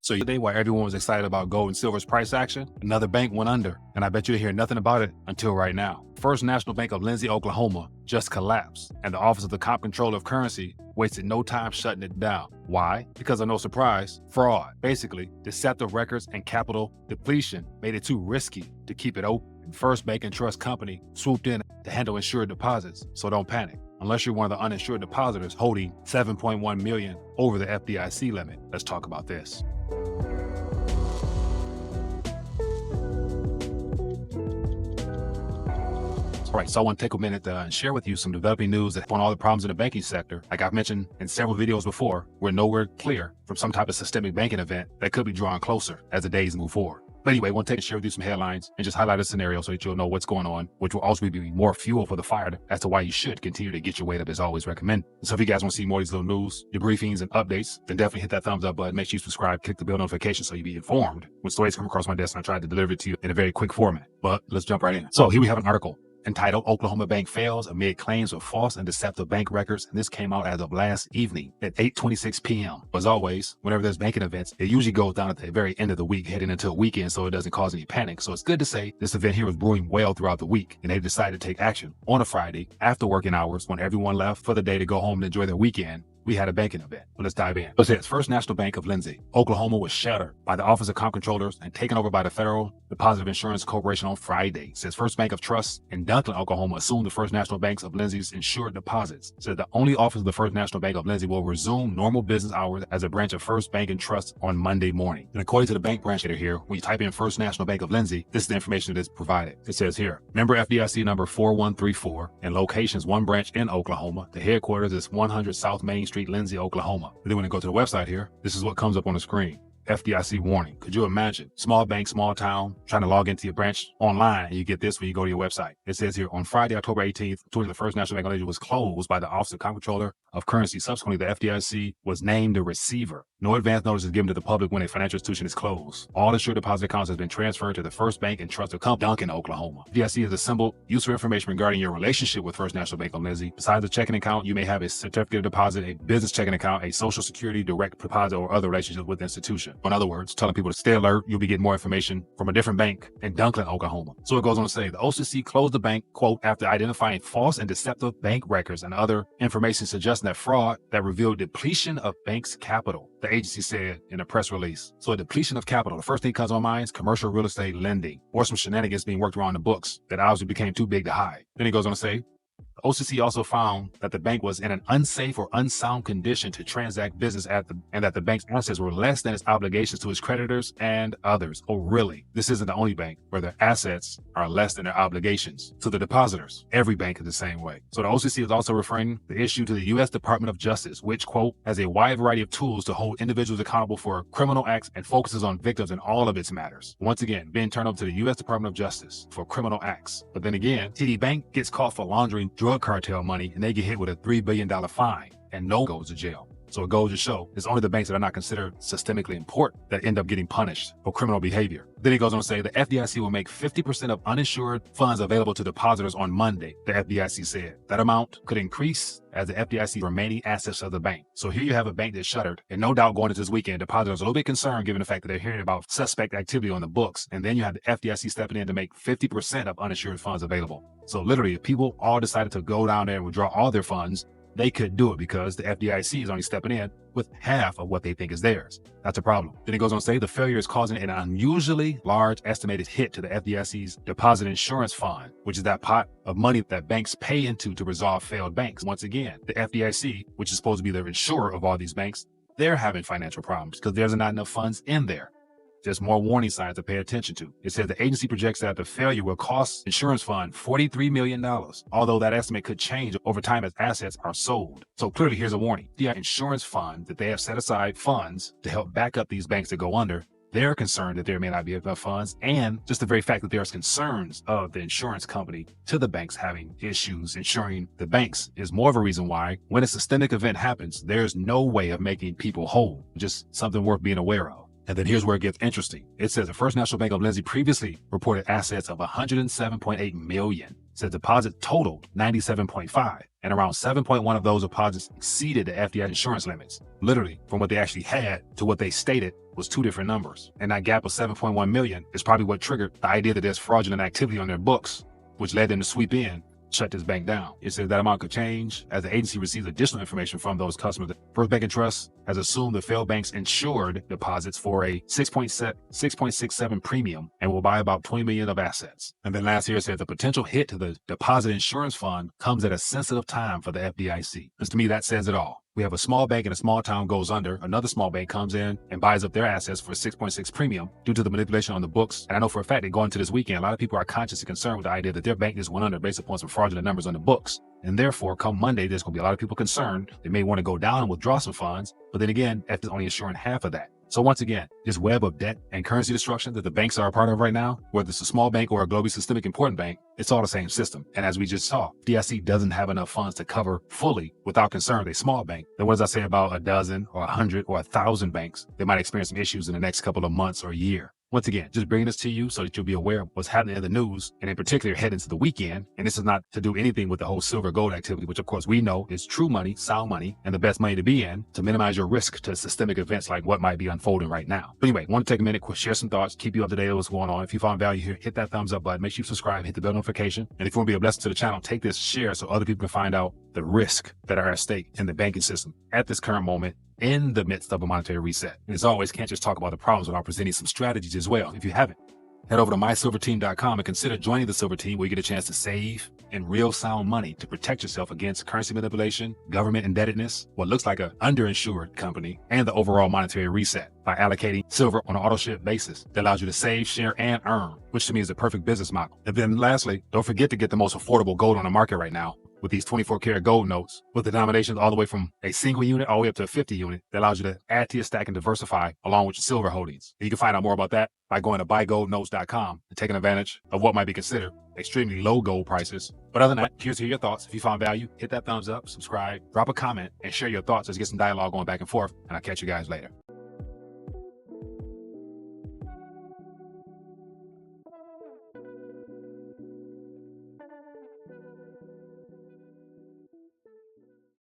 So today, while everyone was excited about gold and silver's price action, another bank went under, and I bet you'll hear nothing about it until right now. First National Bank of Lindsay, Oklahoma just collapsed, and the Office of the Comptroller of Currency wasted no time shutting it down. Why? Because of no surprise, fraud. Basically, deceptive records and capital depletion made it too risky to keep it open. First Bank and Trust Company swooped in to handle insured deposits, so don't panic. Unless you're one of the uninsured depositors holding $7.1 million over the FDIC limit. Let's talk about this. All right, so I want to take a minute and share with you some developing news on all the problems in the banking sector. Like I've mentioned in several videos before, we're nowhere clear from some type of systemic banking event that could be drawing closer as the days move forward. But anyway, I want to take and share with you some headlines and just highlight a scenario so that you'll know what's going on, which will also be more fuel for the fire as to why you should continue to get your weight up as always recommended. So if you guys want to see more of these little news, debriefings, and updates, then definitely hit that thumbs up button. Make sure you subscribe, click the bell notification so you'll be informed when stories come across my desk and I try to deliver it to you in a very quick format. But let's jump right in. So here we have an article entitled Oklahoma Bank Fails Amid Claims of False and Deceptive Bank Records. And this came out as of last evening at 8:26 p.m. As always, whenever there's banking events, it usually goes down at the very end of the week, heading into a weekend, so it doesn't cause any panic. So it's good to say this event here was brewing well throughout the week, and they decided to take action on a Friday after working hours when everyone left for the day to go home and enjoy their weekend. We had a banking event. But let's dive in. It says First National Bank of Lindsay, Oklahoma was shattered by the Office of Comptrollers and taken over by the Federal Deposit Insurance Corporation on Friday. It says First Bank of Trust in Duncan, Oklahoma assumed the First National Banks of Lindsay's insured deposits. It says the only office of the First National Bank of Lindsay will resume normal business hours as a branch of First Bank and Trust on Monday morning. And according to the bank branch here, when you type in First National Bank of Lindsay, this is the information that is provided. It says here, member FDIC number 4134 and locations one branch in Oklahoma. The headquarters is 100 South Main Street, Lindsay, Oklahoma. But then when you go to the website here, this is what comes up on the screen. FDIC warning. Could you imagine? Small bank, small town, trying to log into your branch online, and you get this when you go to your website. It says here, on Friday, October 18th, the First National Bank of Lindsay was closed by the Office of Comptroller of Currency. Subsequently, the FDIC was named the receiver. No advance notice is given to the public when a financial institution is closed. All insured deposit accounts have been transferred to the First Bank and Trust of Duncan, Oklahoma. FDIC has assembled useful information regarding your relationship with First National Bank of Lindsay. Besides a checking account, you may have a certificate of deposit, a business checking account, a social security, direct deposit, or other relationships with the institution. In other words, telling people to stay alert, you'll be getting more information from a different bank in Duncan, Oklahoma. So it goes on to say, the OCC closed the bank, quote, after identifying false and deceptive bank records and other information suggesting that fraud that revealed depletion of banks' capital, the agency said in a press release. So a depletion of capital, the first thing that comes to my mind is commercial real estate lending or some shenanigans being worked around the books that obviously became too big to hide. Then he goes on to say, the OCC also found that the bank was in an unsafe or unsound condition to transact business and that the bank's assets were less than its obligations to its creditors and others. Oh, really? This isn't the only bank where their assets are less than their obligations to the depositors. Every bank is the same way. So the OCC is also referring the issue to the U.S. Department of Justice, which, quote, has a wide variety of tools to hold individuals accountable for criminal acts and focuses on victims in all of its matters. Once again, being turned over to the U.S. Department of Justice for criminal acts. But then again, TD Bank gets caught for laundering drug cartel money and they get hit with a $3 billion fine and no goes to jail. So it goes to show it's only the banks that are not considered systemically important that end up getting punished for criminal behavior. Then he goes on to say the FDIC will make 50% of uninsured funds available to depositors on Monday, the FDIC said. That amount could increase as the FDIC remaining assets of the bank. So here you have a bank that's shuttered, and no doubt going into this weekend, depositors are a little bit concerned given the fact that they're hearing about suspect activity on the books. And then you have the FDIC stepping in to make 50% of uninsured funds available. So literally, if people all decided to go down there and withdraw all their funds, they could do it because the FDIC is only stepping in with half of what they think is theirs. That's a problem. Then he goes on to say the failure is causing an unusually large estimated hit to the FDIC's deposit insurance fund, which is that pot of money that banks pay into to resolve failed banks. Once again, the FDIC, which is supposed to be the insurer of all these banks, they're having financial problems because there's not enough funds in there. There's more warning signs to pay attention to. It says the agency projects that the failure will cost insurance fund $43 million, although that estimate could change over time as assets are sold. So clearly here's a warning. The insurance fund that they have set aside funds to help back up these banks that go under, they're concerned that there may not be enough funds, and just the very fact that there's concerns of the insurance company to the banks having issues insuring the banks is more of a reason why when a systemic event happens, there's no way of making people whole. Just something worth being aware of. And then here's where it gets interesting. It says the First National Bank of Lindsay previously reported assets of $107.8 million. It says deposits totaled $97.5. and around 7.1 of those deposits exceeded the FDIC insurance limits. Literally, from what they actually had to what they stated was two different numbers. And that gap of 7.1 million is probably what triggered the idea that there's fraudulent activity on their books, which led them to sweep in, shut this bank down. It says that amount could change as the agency receives additional information from those customers. First Bank and Trust has assumed the failed banks insured deposits for a 6.67 premium and will buy about 20 million of assets. And then last year it said the potential hit to the deposit insurance fund comes at a sensitive time for the FDIC. Because to me, that says it all. We have a small bank in a small town goes under, another small bank comes in and buys up their assets for a 6.6 premium due to the manipulation on the books. And I know for a fact that going into this weekend, a lot of people are consciously concerned with the idea that their bank just went under based upon some fraudulent numbers on the books. And therefore, come Monday, there's going to be a lot of people concerned. They may want to go down and withdraw some funds, but then again, F is only insuring half of that. So once again, this web of debt and currency destruction that the banks are a part of right now, whether it's a small bank or a globally systemic important bank, it's all the same system. And as we just saw, FDIC doesn't have enough funds to cover fully without concern a small bank. Then what does that say about a dozen or 100 or 1,000 banks? They might experience some issues in the next couple of months or a year. Once again, just bringing this to you so that you'll be aware of what's happening in the news, and in particular head into the weekend. And this is not to do anything with the whole silver gold activity, which of course we know is true money, sound money, and the best money to be in to minimize your risk to systemic events like what might be unfolding right now. But anyway, want to take a minute, share some thoughts, keep you up to date on what's going on. If you found value here, hit that thumbs up button, make sure you subscribe, hit the bell notification. And if you want to be a blessing to the channel, take this, share so other people can find out the risk that are at stake in the banking system at this current moment, in the midst of a monetary reset. And as always, can't just talk about the problems without presenting some strategies as well. If you haven't, head over to mysilverteam.com and consider joining the Silver Team, where you get a chance to save in real sound money to protect yourself against currency manipulation, government indebtedness, what looks like an underinsured company, and the overall monetary reset by allocating silver on an auto ship basis that allows you to save, share, and earn, which to me is the perfect business model. And then lastly, don't forget to get the most affordable gold on the market right now with these 24-karat gold notes with the denominations all the way from a single unit all the way up to a 50 unit that allows you to add to your stack and diversify along with your silver holdings. And you can find out more about that by going to buygoldnotes.com and taking advantage of what might be considered extremely low gold prices. But other than that, curious to hear your thoughts. If you found value, hit that thumbs up, subscribe, drop a comment, and share your thoughts. Let's get some dialogue going back and forth, and I'll catch you guys later.